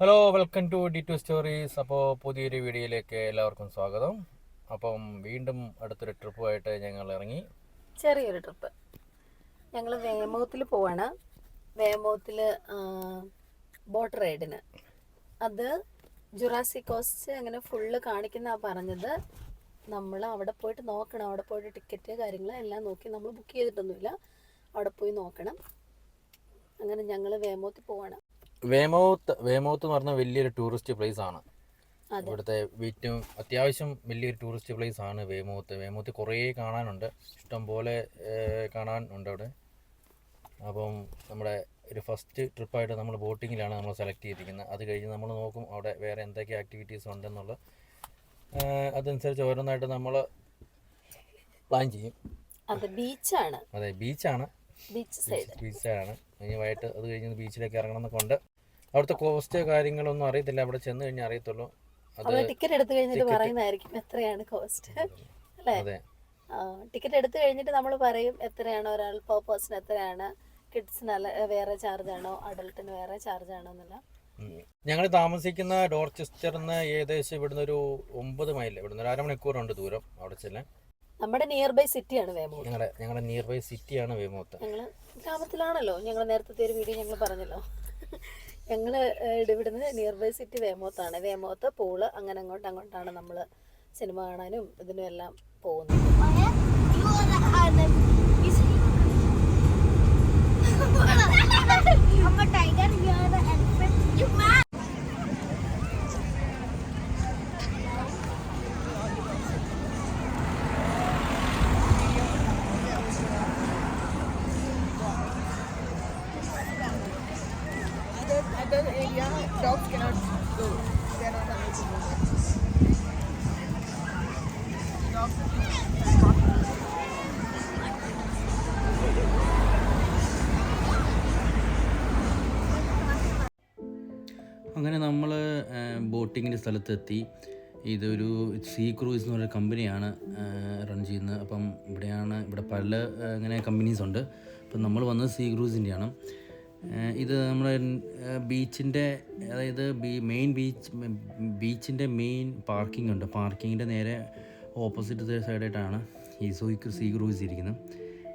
Hello, welcome to D2 stories. അപ്പോൾ പുതിയൊരു വീഡിയോയിലേക്ക് എല്ലാവർക്കും സ്വാഗതം. അപ്പം വീണ്ടും അടുത്തൊരു ട്രിപ്പുമായിട്ട് ഞങ്ങൾ ഇറങ്ങി. ചെറിയൊരു ട്രിപ്പ്. ഞങ്ങൾ വേമോത്തിൽ പോവാണ്. വേമോത്തിൽ ബോട്ട് റൈഡിന്. അത് ജുറാസിക് കോസ്റ്റ് അങ്ങനെ ഫുള്ള് കാണിക്കുന്ന പറഞ്ഞത്. നമ്മൾ അവിടെ പോയിട്ട് നോക്കണം. അവിടെ പോയിട്ട് ടിക്കറ്റ് കാര്യങ്ങൾ എല്ലാം നോക്കി. നമ്മൾ ബുക്ക് ചെയ്തിട്ടൊന്നുമില്ല, അവിടെ പോയി നോക്കണം. അങ്ങനെ ഞങ്ങൾ വേമോത്തിൽ പോവാണ്. വേമോത്ത് എന്ന് പറഞ്ഞാൽ വലിയൊരു ടൂറിസ്റ്റ് പ്ലേസ് ആണ്. ഇവിടുത്തെ ഏറ്റവും അത്യാവശ്യം വലിയൊരു ടൂറിസ്റ്റ് പ്ലേസ് ആണ് വേമോത്ത് കുറേ കാണാനുണ്ട്, ഇഷ്ടംപോലെ കാണാനുണ്ട് അവിടെ. അപ്പം നമ്മുടെ ഒരു ഫസ്റ്റ് ട്രിപ്പായിട്ട് നമ്മൾ ബോട്ടിങ്ങിലാണ് നമ്മൾ സെലക്ട് ചെയ്തിരിക്കുന്നത്. അത് കഴിഞ്ഞ് നമ്മൾ നോക്കും അവിടെ വേറെ എന്തൊക്കെ ആക്ടിവിറ്റീസ് ഉണ്ടെന്നുള്ള അതനുസരിച്ച് ഓരോന്നായിട്ട് നമ്മൾ പ്ലാൻ ചെയ്യും. അതെ, ബീച്ചാണ്. വൈകിട്ട് അത് കഴിഞ്ഞ് ബീച്ചിലേക്ക് ഇറങ്ങണം എന്നൊക്കെ ഉണ്ട്. അവിടുത്തെ കോസ്റ്റ് കാര്യങ്ങളൊന്നും അറിയത്തില്ല, അവിടെ ചെന്ന് കഴിഞ്ഞാൽ അറിയത്തുള്ളൂ. ടിക്കറ്റ് എടുത്തു കഴിഞ്ഞിട്ട് പറയുന്നതായിരിക്കും എത്രയാണ് കോസ്റ്റ്, അല്ലേ? ടിക്കറ്റ് എടുത്തു കഴിഞ്ഞിട്ട് നമ്മൾ പറയും എത്രയാണ്, ഒരാൾ പെർ പേഴ്സൺ എത്രയാണ്, കിഡ്സിന് വേറെ ചാർജ് ആണോ, അഡൾട്ടിന് വേറെ ചാർജ് ആണോ എന്നല്ല. ഞങ്ങൾ താമസിക്കുന്ന ഡോർച്ചസ്റ്ററിന്ന് ഏകദേശം ഇവിടുന്ന് ഒരു 9 മൈൽ, ഇവിടുന്ന് ഒരു അരമണിക്കൂറുണ്ട് ദൂരം അവിടെ ചെല്ലാൻ. നമ്മുടെ നിയർ ബൈ സിറ്റിയാണ് വേമോത്ത്. ഞങ്ങളുടെ നിയർ ബൈ സിറ്റിയാണ് വേമോത്ത്. ഞങ്ങൾ ഗ്രാമത്തിലാണല്ലോ. ഞങ്ങൾ നേരത്തെ ഒരു വീഡിയോ ഞങ്ങൾ പറഞ്ഞല്ലോ. ഞങ്ങൾ ഇവിടുന്ന് നിയർ ബൈ സിറ്റി വേമോത്താണ്. വേമോത്ത് പൂള് അങ്ങനെ അങ്ങോട്ടാണ് നമ്മൾ സിനിമ കാണാനും ഇതിനും എല്ലാം പോകുന്നത്. Dogs cannot go. They are not allowed to go. അങ്ങനെ നമ്മൾ ബോട്ടിങ്ങിൻ്റെ സ്ഥലത്തെത്തി. ഇതൊരു സീ ക്രൂയിസ് എന്ന് പറയുന്ന കമ്പനിയാണ് റൺ ചെയ്യുന്നത്. അപ്പം ഇവിടെ പല ഇങ്ങനെ കമ്പനീസ് ഉണ്ട്. അപ്പം നമ്മൾ വന്നത് സീ ക്രൂസിൻ്റെയാണ്. ഇത് നമ്മുടെ ബീച്ചിൻ്റെ, അതായത് ബീച്ചിൻ്റെ മെയിൻ പാർക്കിംഗ് ഉണ്ട്. പാർക്കിങ്ങിൻ്റെ നേരെ ഓപ്പോസിറ്റ് സൈഡായിട്ടാണ് ഈ സീ ക്രൂയിസ് ഇരിക്കുന്നത്.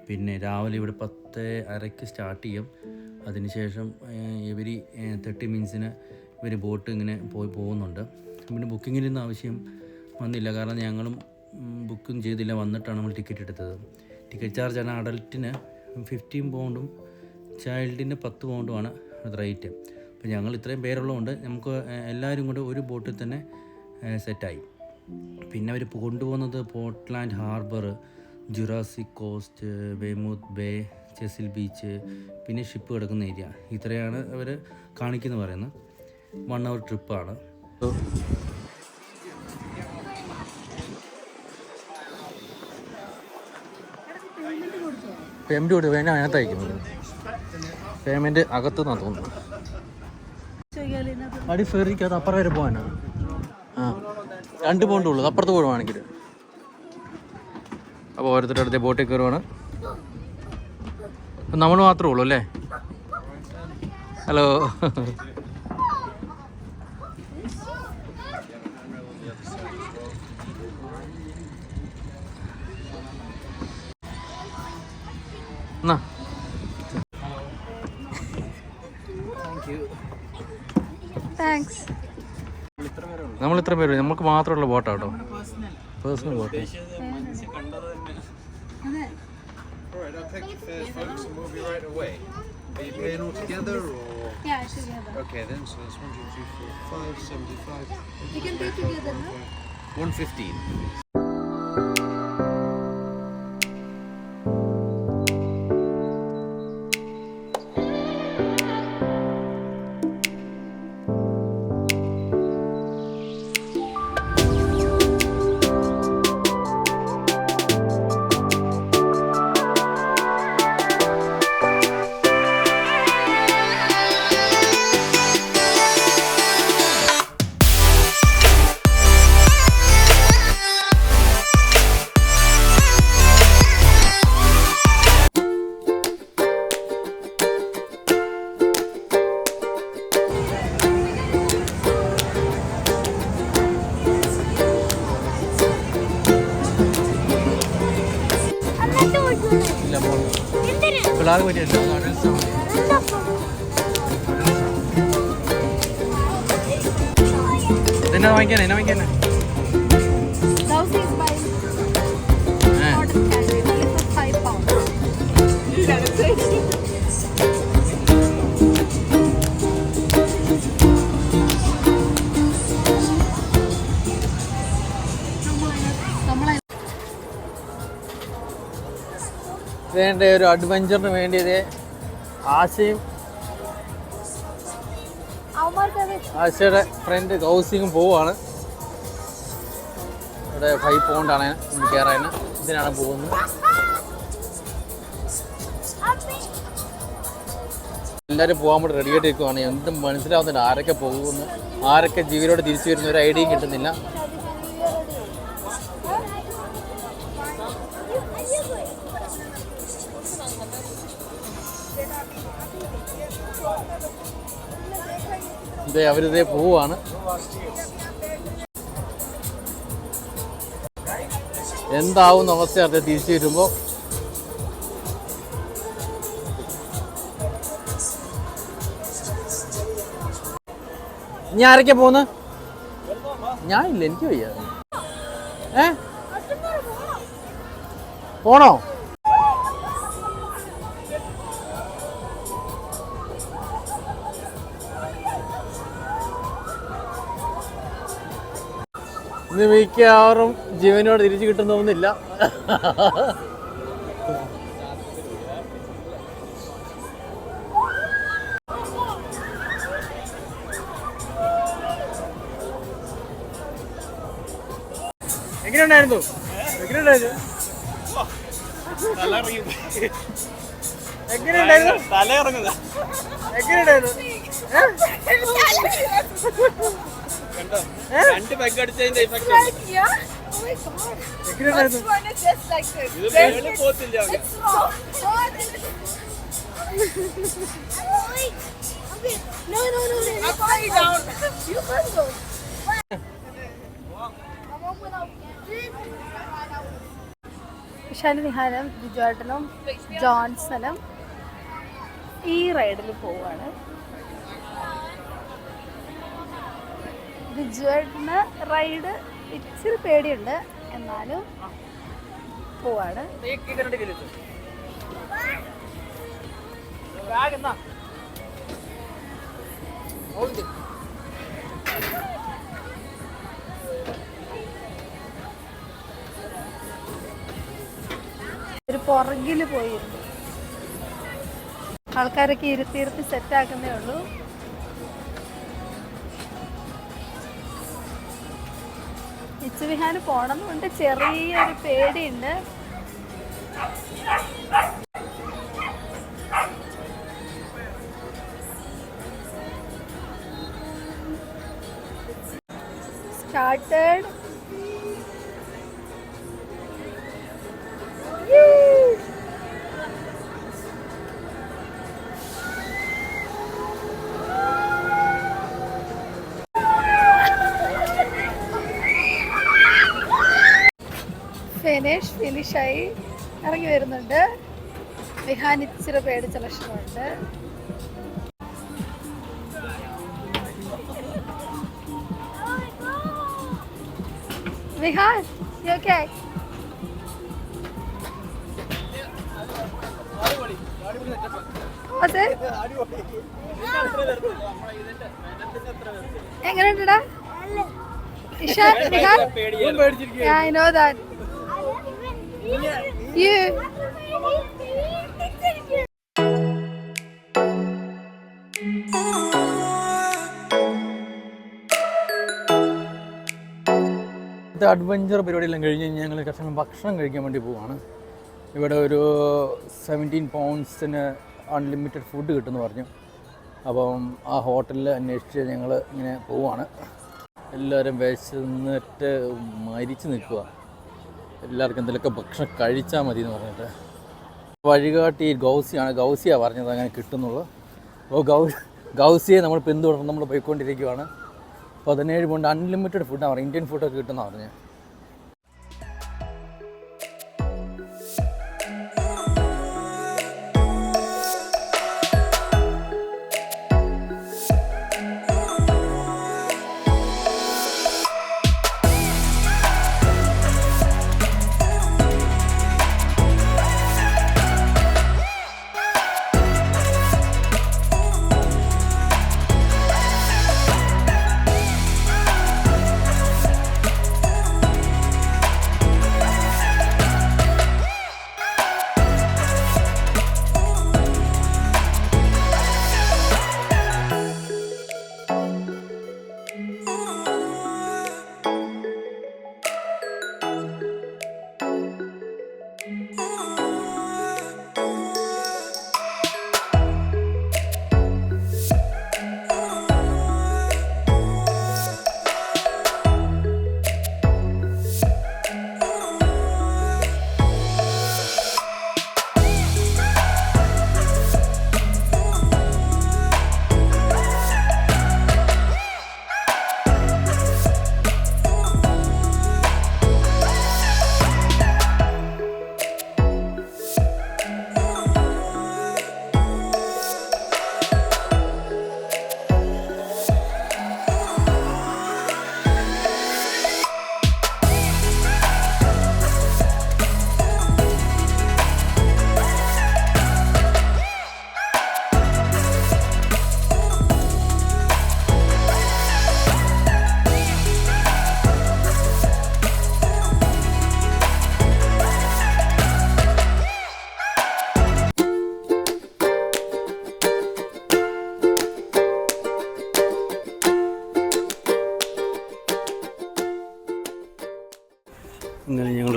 പിന്നെ രാവിലെ ഇവിടെ 10:30 സ്റ്റാർട്ട് ചെയ്യും. അതിനുശേഷം 30 മിനിറ്റ്സിന് ഇവർ ബോട്ട് ഇങ്ങനെ പോകുന്നുണ്ട്. പിന്നെ ബുക്കിങ്ങിൻ്റെ ആവശ്യം വന്നില്ല, കാരണം ഞങ്ങളും ബുക്കിംഗ് ചെയ്തില്ല, വന്നിട്ടാണ് നമ്മൾ ടിക്കറ്റ് എടുത്തത്. ടിക്കറ്റ് ചാർജാണ് അഡൽട്ടിന് 15 പൗണ്ടും ചൈൽഡിന് 10 പൗണ്ടുമാണ് റേറ്റ്. അപ്പോൾ ഞങ്ങൾ ഇത്രയും പേരുള്ളതുകൊണ്ട് നമുക്ക് എല്ലാവരും കൂടെ ഒരു ബോട്ടിൽ തന്നെ സെറ്റായി. പിന്നെ അവർ കൊണ്ടുപോകുന്നത് Portland harbour, Jurassic coast, Weymouth bay, Chesil beach, പിന്നെ ഷിപ്പ് കിടക്കുന്ന ഏരിയ, ഇത്രയാണ് അവർ കാണിക്കുന്നത്. പറയുന്നത് 1 hour ട്രിപ്പാണ്. പേയ്മെൻറ്റ് കൊടുത്തു വേണ്ട, അതിനകത്തയക്കുന്നത് പേയ്മെൻറ്റ് അകത്ത് നിന്നാണ് തോന്നുന്നു. അടി ഫെറിക്കകത്ത് അപ്പുറം വരെ പോകാനാണ്. 2 പൗണ്ട് ഉള്ളൂ അപ്പുറത്ത് പോവുകയാണെങ്കിൽ. അപ്പോൾ ഓരോരുത്തരുടെ അടുത്ത് ബോട്ടിൽ കയറുവാണ്. നമ്മൾ മാത്രമേ ഉള്ളൂ അല്ലേ? ഹലോ. എന്നാ നമ്മൾ ഇത്ര പേര്, നമുക്ക് മാത്രമുള്ള ബോട്ടാട്ടോ, personal boat. Are you paying all together or? Yeah, together. Okay then, so it's 1, 2, 3, 4, 5, 75. You can pay together, no? 115. പിള്ളേർക്ക് പറ്റിയല്ലോ എന്നാ വാങ്ങിക്കാനേ എന്നാ വാങ്ങിക്കാനേ Blouse is by cotton candy, only for 5 pounds. വേണ്ട ഒരു അഡ്വഞ്ചറിന് വേണ്ടിയത് ആശയും ആശയുടെ ഫ്രണ്ട് ഗൗസിങ്ങും പോവാണ്. ഇവിടെ 5 പൗണ്ടാണ് കയറാൻ. ഇതിനാണ് പോകുന്നത്. എല്ലാവരും പോകാൻ വേണ്ടി റെഡി ആയിട്ടിരിക്കുവാണ്. എന്തും മനസ്സിലാവുന്നില്ല ആരൊക്കെ പോകുന്നു, ആരൊക്കെ ജീവനോട് തിരിച്ചു വരുന്ന ഒരു ഐഡിയയും കിട്ടുന്നില്ല. ഇതേ അവരിതേ പോവാണ്. എന്താവും അവസ്ഥ അറിയാം തിരിച്ചു വരുമ്പോൾ. ഇനി ആരൊക്കെ പോകുന്നു? ഞാനില്ല, എനിക്ക് വയ്യ. പോണോ? ഇന്ന് മിക്കവാറും ജീവനോട് തിരിച്ചു കിട്ടുന്നൊന്നുമില്ല. എങ്ങനെയുണ്ടായിരുന്നു? എങ്ങനെയുണ്ടായിരുന്നു? എങ്ങനെയുണ്ടായിരുന്നു? രണ്ട് പെഗ് അടിച്ചതിന്റെ ഇഫക്റ്റ് ഷാനിഹാനും ബിജുവേട്ടനും ജോൺസണും ഈ റൈഡിൽ പോവാണ്. ബിജുവേട്ടന് റൈഡ് ഇച്ചിരി പേടിയുണ്ട്, എന്നാലും പോവാണ്. ഒരു പുറകിൽ പോയിരുന്നു. ആൾക്കാരൊക്കെ ഇരുത്തി സെറ്റാക്കുന്നേ ഉള്ളൂ. ഇച്ചുവിഹാന് പോണമെന്നുണ്ട്, ചെറിയൊരു പേടിയുണ്ട്. സ്റ്റാർട്ടഡ്. ഫിനിഷായി ഇറങ്ങി വരുന്നുണ്ട്. വിഹാൻ ഇച്ചിരി പേടിച്ച ലക്ഷണമുണ്ട്. Vihaan, you okay? എങ്ങനെയുണ്ടടാ Ishaan? Vihaan, I know that. You. Adventure പരിപാടിയെല്ലാം കഴിഞ്ഞ് ഞങ്ങൾ കർഷകൻ ഭക്ഷണം കഴിക്കാൻ വേണ്ടി പോവാണ്. ഇവിടെ ഒരു 17 പൗണ്ട്സിന് അൺലിമിറ്റഡ് ഫുഡ് കിട്ടുമെന്ന് പറഞ്ഞു. അപ്പം ആ ഹോട്ടലിൽ അന്വേഷിച്ച് ഞങ്ങൾ ഇങ്ങനെ പോവാണ്. എല്ലാവരും വിശന്നിട്ട് മരിച്ച് നിൽക്കുക. എല്ലാവർക്കും എന്തെങ്കിലുമൊക്കെ ഭക്ഷണം കഴിച്ചാൽ മതി എന്ന് പറഞ്ഞിട്ട് വഴികാട്ടി ഗൗസിയാണ് പറഞ്ഞത് അങ്ങനെ കിട്ടുന്നുള്ളൂ. അപ്പോൾ ഗൗസിയെ നമ്മൾ പിന്തുടർന്ന് നമ്മൾ പോയിക്കൊണ്ടിരിക്കുകയാണ്. 17 പൗണ്ട് അൺലിമിറ്റഡ് ഫുഡാണ് പറഞ്ഞത്. ഇന്ത്യൻ ഫുഡൊക്കെ കിട്ടുമെന്നാണ് പറഞ്ഞത്.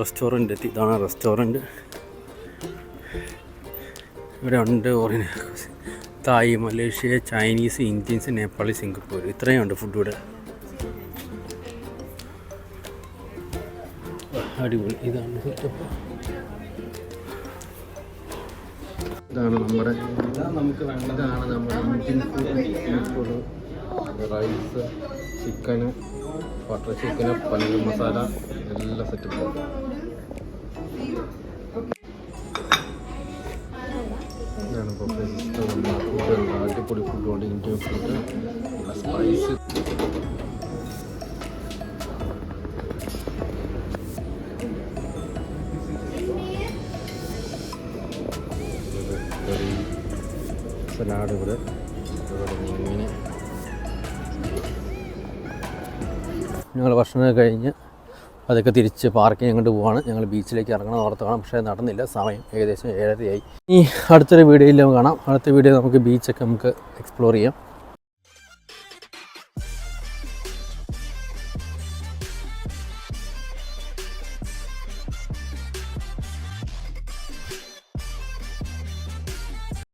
റെസ്റ്റോറൻറ്റ് എത്തി. ഇതാണ് റെസ്റ്റോറൻറ്റ്. ഇവിടെ ഉണ്ട് Thai, Malaysia, Chinese, Indians, Nepali, Singapore, ഇത്രയും ഉണ്ട് ഫുഡ് ഇവിടെ. അടിപൊളി. ഇതാണ് സെറ്റപ്പ്. ഇതാണ് നമ്മുടെ Indian food. Rice, chicken, butter chicken, paneer masala, എല്ലാം സെറ്റപ്പ്. ഇതാണ് ഫുഡ്. അടിപൊളി ഫുഡുണ്ട്. Indian food, spice. സലാഡ് ഇവിടെ. ഇങ്ങനെ ഞങ്ങൾ ഭക്ഷണം കഴിഞ്ഞ് അതൊക്കെ തിരിച്ച് പാർക്കിങ് അങ്ങോട്ട് പോവാണ്. ഞങ്ങൾ ബീച്ചിലേക്ക് ഇറങ്ങണം ഓർത്താണ്, പക്ഷേ നടന്നില്ല. സമയം ഏകദേശം 7:30 ആയി. ഈ അടുത്തൊരു വീഡിയോയിൽ കാണാം. അടുത്ത വീഡിയോ നമുക്ക് ബീച്ചൊക്കെ നമുക്ക് എക്സ്പ്ലോർ ചെയ്യാം.